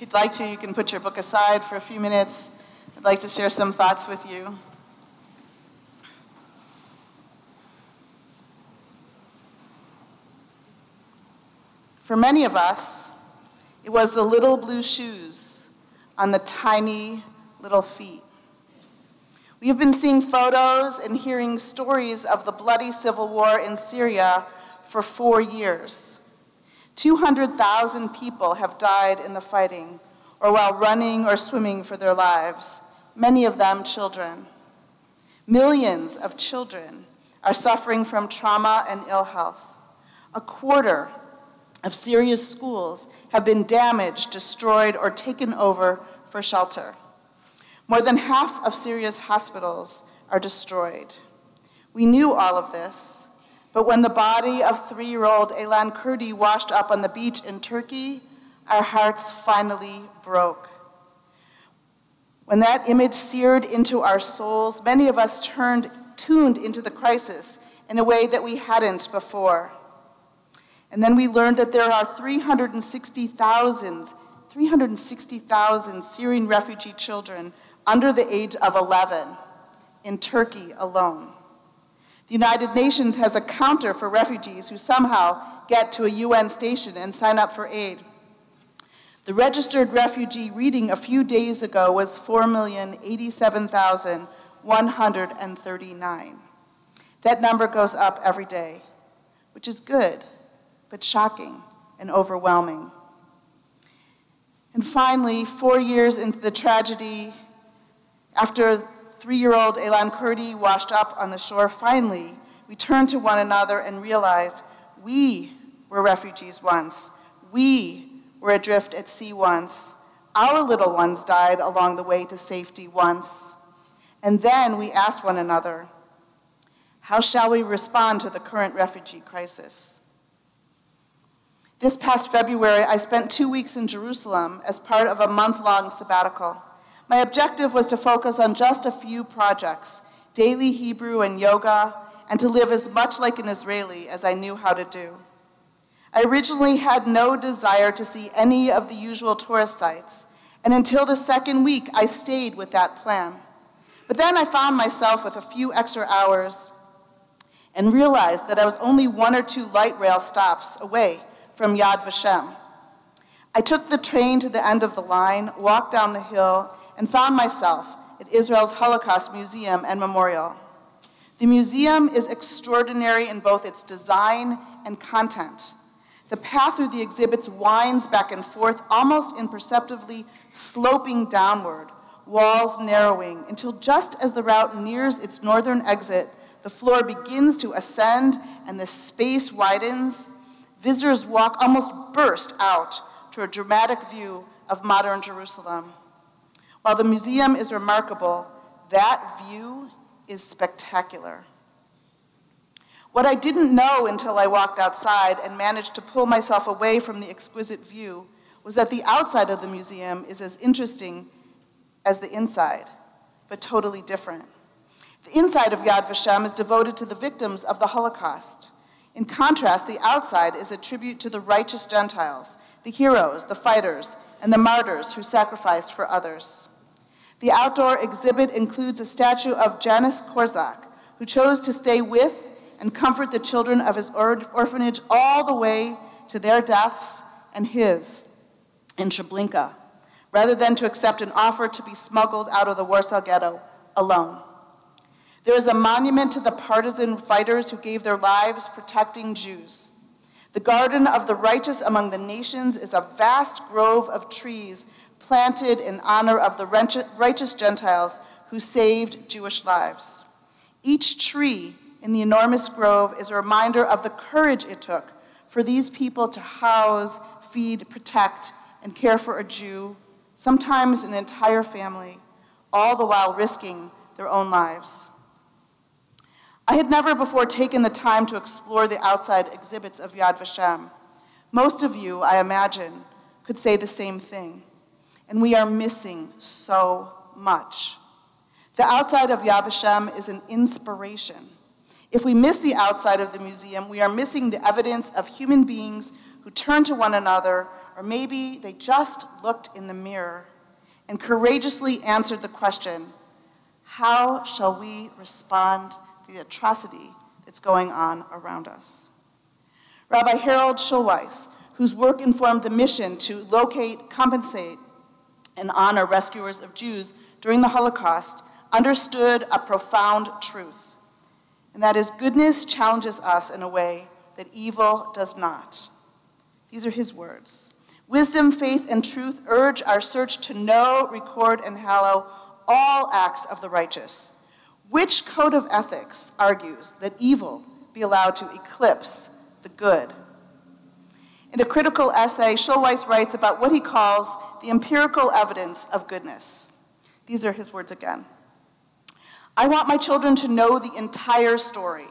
you'd like to, you can put your book aside for a few minutes. I'd like to share some thoughts with you. For many of us, it was the little blue shoes on the tiny little feet. We have been seeing photos and hearing stories of the bloody civil war in Syria for 4 years. 200,000 people have died in the fighting, or while running or swimming for their lives, many of them children. Millions of children are suffering from trauma and ill health. A quarter of Syria's schools have been damaged, destroyed, or taken over for shelter. More than half of Syria's hospitals are destroyed. We knew all of this, but when the body of 3-year-old Aylan Kurdi washed up on the beach in Turkey, our hearts finally broke. When that image seared into our souls, many of us tuned into the crisis in a way that we hadn't before. And then we learned that there are 360,000 Syrian refugee children under the age of 11 in Turkey alone. The United Nations has a counter for refugees who somehow get to a UN station and sign up for aid. The registered refugee reading a few days ago was 4,087,139. That number goes up every day, which is good, but shocking and overwhelming. And finally, 4 years into the tragedy, after 3-year-old Aylan Kurdi washed up on the shore, finally, we turned to one another and realized we were refugees once. We were adrift at sea once. Our little ones died along the way to safety once. And then we asked one another, how shall we respond to the current refugee crisis? This past February, I spent 2 weeks in Jerusalem as part of a month-long sabbatical. My objective was to focus on just a few projects, daily Hebrew and yoga, and to live as much like an Israeli as I knew how to do. I originally had no desire to see any of the usual tourist sites, and until the second week, I stayed with that plan. But then I found myself with a few extra hours and realized that I was only 1 or 2 light rail stops away from Yad Vashem. I took the train to the end of the line, walked down the hill, and found myself at Israel's Holocaust Museum and Memorial. The museum is extraordinary in both its design and content. The path through the exhibits winds back and forth, almost imperceptibly sloping downward, walls narrowing, until just as the route nears its northern exit, the floor begins to ascend and the space widens. Visitors walk almost burst out to a dramatic view of modern Jerusalem. While the museum is remarkable, that view is spectacular. What I didn't know until I walked outside and managed to pull myself away from the exquisite view was that the outside of the museum is as interesting as the inside, but totally different. The inside of Yad Vashem is devoted to the victims of the Holocaust. In contrast, the outside is a tribute to the righteous Gentiles, the heroes, the fighters, and the martyrs who sacrificed for others. The outdoor exhibit includes a statue of Janis Korzak, who chose to stay with and comfort the children of his orphanage all the way to their deaths and his in Treblinka, rather than to accept an offer to be smuggled out of the Warsaw Ghetto alone. There is a monument to the partisan fighters who gave their lives protecting Jews. The Garden of the Righteous Among the Nations is a vast grove of trees planted in honor of the righteous Gentiles who saved Jewish lives. Each tree in the enormous grove is a reminder of the courage it took for these people to house, feed, protect, and care for a Jew, sometimes an entire family, all the while risking their own lives. I had never before taken the time to explore the outside exhibits of Yad Vashem. Most of you, I imagine, could say the same thing. And we are missing so much. The outside of Yad Vashem is an inspiration. If we miss the outside of the museum, we are missing the evidence of human beings who turn to one another, or maybe they just looked in the mirror and courageously answered the question, how shall we respond to the atrocity that's going on around us? Rabbi Harold Schulweis, whose work informed the mission to locate, compensate, and honor rescuers of Jews during the Holocaust, understood a profound truth, and that is goodness challenges us in a way that evil does not. These are his words. Wisdom, faith, and truth urge our search to know, record, and hallow all acts of the righteous. Which code of ethics argues that evil be allowed to eclipse the good? In a critical essay, Schulweis writes about what he calls the empirical evidence of goodness. These are his words again. I want my children to know the entire story,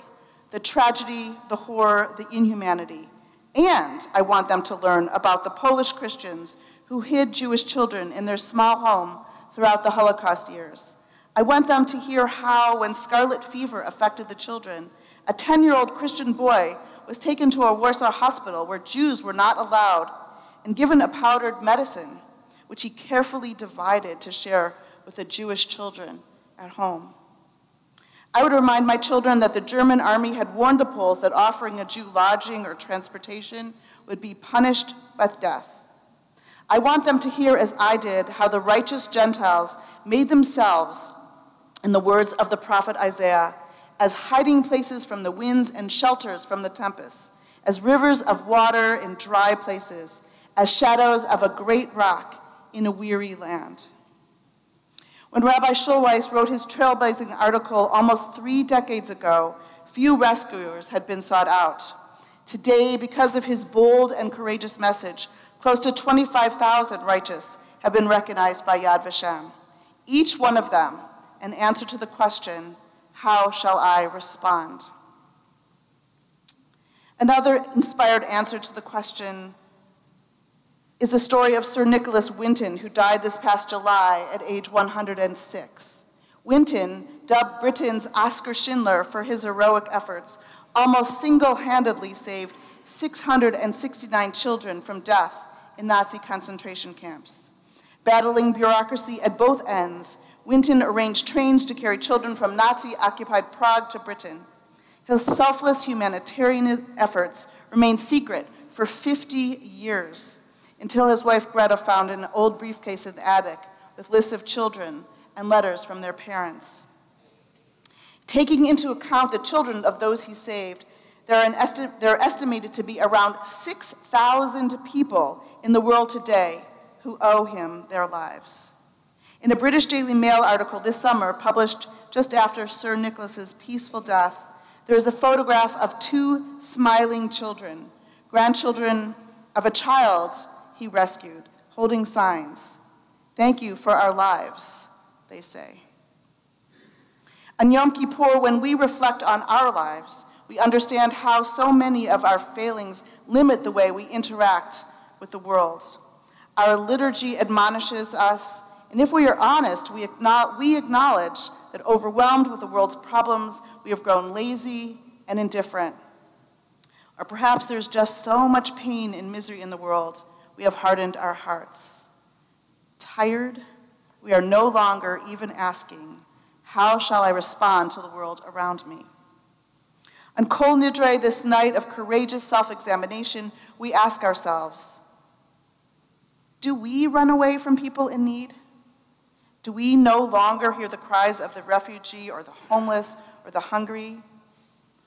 the tragedy, the horror, the inhumanity, and I want them to learn about the Polish Christians who hid Jewish children in their small home throughout the Holocaust years. I want them to hear how, when scarlet fever affected the children, a 10-year-old Christian boy was taken to a Warsaw hospital where Jews were not allowed and given a powdered medicine, which he carefully divided to share with the Jewish children at home. I would remind my children that the German army had warned the Poles that offering a Jew lodging or transportation would be punished with death. I want them to hear, as I did, how the righteous Gentiles made themselves, in the words of the prophet Isaiah, as hiding places from the winds and shelters from the tempests, as rivers of water in dry places, as shadows of a great rock in a weary land. When Rabbi Schulweis wrote his trailblazing article almost 3 decades ago, few rescuers had been sought out. Today, because of his bold and courageous message, close to 25,000 righteous have been recognized by Yad Vashem. Each one of them an answer to the question, how shall I respond? Another inspired answer to the question is the story of Sir Nicholas Winton, who died this past July at age 106. Winton, dubbed Britain's Oscar Schindler for his heroic efforts, almost single-handedly saved 669 children from death in Nazi concentration camps. Battling bureaucracy at both ends, Winton arranged trains to carry children from Nazi-occupied Prague to Britain. His selfless humanitarian efforts remained secret for 50 years, until his wife Greta found an old briefcase in the attic with lists of children and letters from their parents. Taking into account the children of those he saved, there are estimated to be around 6,000 people in the world today who owe him their lives. In a British Daily Mail article this summer, published just after Sir Nicholas's peaceful death, there is a photograph of 2 smiling children, grandchildren of a child he rescued, holding signs. Thank you for our lives, they say. On Yom Kippur, when we reflect on our lives, we understand how so many of our failings limit the way we interact with the world. Our liturgy admonishes us, and if we are honest, we acknowledge that overwhelmed with the world's problems, we have grown lazy and indifferent. Or perhaps there's just so much pain and misery in the world, we have hardened our hearts. Tired, we are no longer even asking, how shall I respond to the world around me? On Kol Nidre, this night of courageous self-examination, we ask ourselves, do we run away from people in need? Do we no longer hear the cries of the refugee or the homeless or the hungry?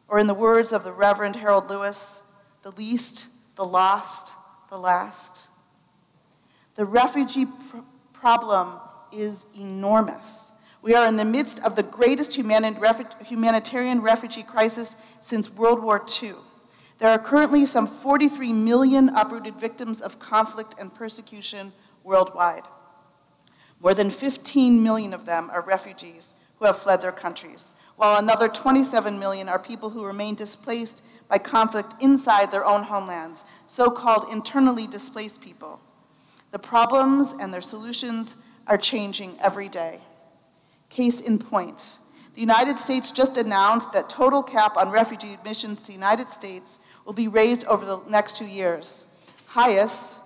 Or in the words of the Reverend Harold Lewis, the least, the lost, the last? The refugee problem is enormous. We are in the midst of the greatest humanitarian refugee crisis since World War II. There are currently some 43 million uprooted victims of conflict and persecution worldwide. More than 15 million of them are refugees who have fled their countries, while another 27 million are people who remain displaced by conflict inside their own homelands, so-called internally displaced people. The problems and their solutions are changing every day. Case in point, the United States just announced that total cap on refugee admissions to the United States will be raised over the next 2 years. HIAS,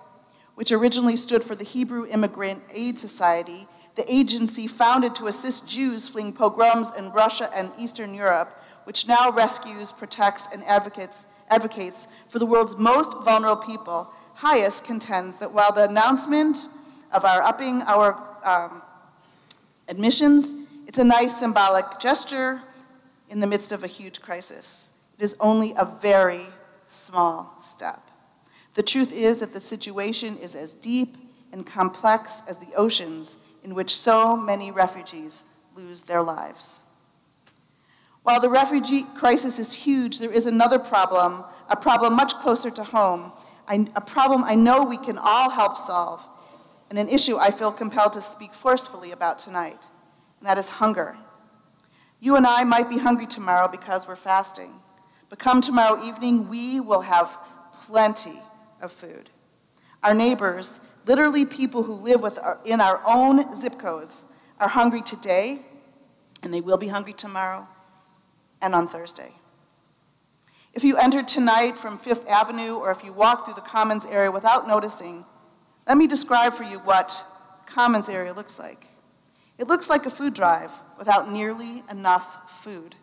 which originally stood for the Hebrew Immigrant Aid Society, the agency founded to assist Jews fleeing pogroms in Russia and Eastern Europe, which now rescues, protects, and advocates for the world's most vulnerable people, HIAS contends that while the announcement of our upping our admissions, it's a nice symbolic gesture in the midst of a huge crisis. It is only a very small step. The truth is that the situation is as deep and complex as the oceans in which so many refugees lose their lives. While the refugee crisis is huge, there is another problem, a problem much closer to home, a problem I know we can all help solve, and an issue I feel compelled to speak forcefully about tonight, and that is hunger. You and I might be hungry tomorrow because we're fasting, but come tomorrow evening, we will have plenty of food. Our neighbors, literally people who live in our own zip codes, are hungry today, and they will be hungry tomorrow and on Thursday. If you entered tonight from Fifth Avenue or if you walk through the Commons area without noticing, let me describe for you what Commons area looks like. It looks like a food drive without nearly enough food.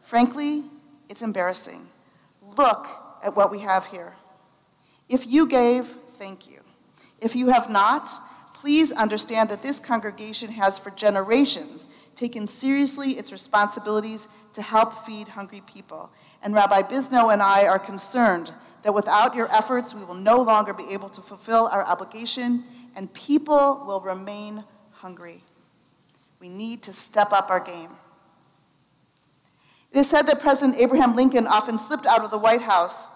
Frankly, it's embarrassing. Look at what we have here. If you gave, thank you. If you have not, please understand that this congregation has for generations taken seriously its responsibilities to help feed hungry people. And Rabbi Bisno and I are concerned that without your efforts, we will no longer be able to fulfill our obligation, and people will remain hungry. We need to step up our game. It is said that President Abraham Lincoln often slipped out of the White House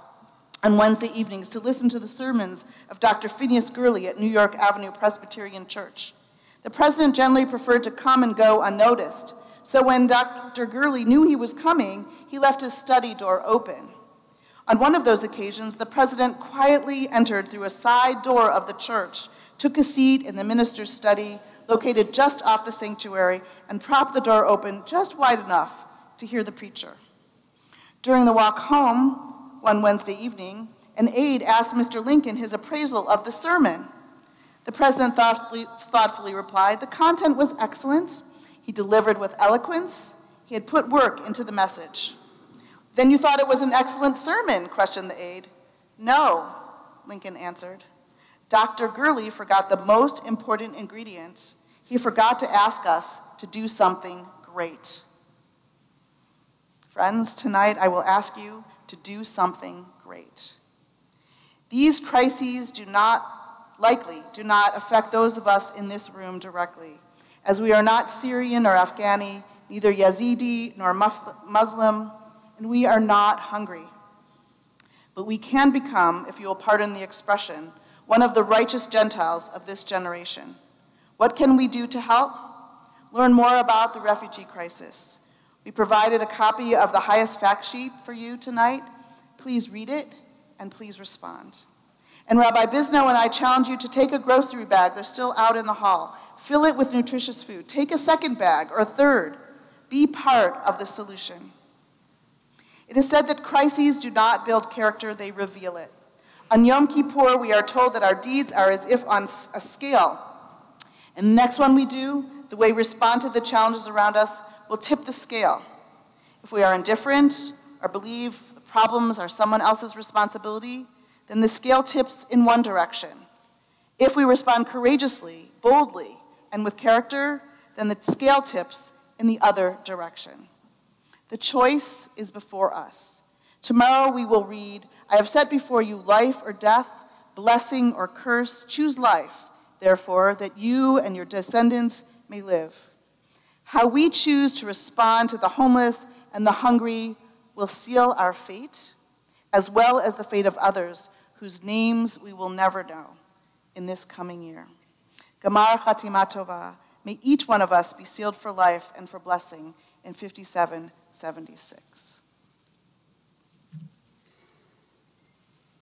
on Wednesday evenings to listen to the sermons of Dr. Phineas Gurley at New York Avenue Presbyterian Church. The president generally preferred to come and go unnoticed, so when Dr. Gurley knew he was coming, he left his study door open. On one of those occasions, the president quietly entered through a side door of the church, took a seat in the minister's study, located just off the sanctuary, and propped the door open just wide enough to hear the preacher. During the walk home, one Wednesday evening, an aide asked Mr. Lincoln his appraisal of the sermon. The president thoughtfully replied, "The content was excellent. He delivered with eloquence. He had put work into the message." "Then you thought it was an excellent sermon?" questioned the aide. "No," Lincoln answered. "Dr. Gurley forgot the most important ingredient. He forgot to ask us to do something great." Friends, tonight I will ask you to do something great. These crises do not affect those of us in this room directly, as we are not Syrian or Afghani, neither Yazidi nor Muslim, and we are not hungry. But we can become, if you will pardon the expression, one of the righteous Gentiles of this generation. What can we do to help? Learn more about the refugee crisis. We provided a copy of the HIAS fact sheet for you tonight. Please read it and please respond. And Rabbi Bisno and I challenge you to take a grocery bag. They're still out in the hall. Fill it with nutritious food. Take a second bag or a third. Be part of the solution. It is said that crises do not build character, they reveal it. On Yom Kippur, we are told that our deeds are as if on a scale. And the next one we do, the way we respond to the challenges around us, will tip the scale. If we are indifferent or believe problems are someone else's responsibility, then the scale tips in one direction. If we respond courageously, boldly, and with character, then the scale tips in the other direction. The choice is before us. Tomorrow we will read, "I have set before you life or death, blessing or curse. Choose life, therefore, that you and your descendants may live." How we choose to respond to the homeless and the hungry will seal our fate, as well as the fate of others whose names we will never know in this coming year. Gamar Chatima Tova, may each one of us be sealed for life and for blessing in 5776.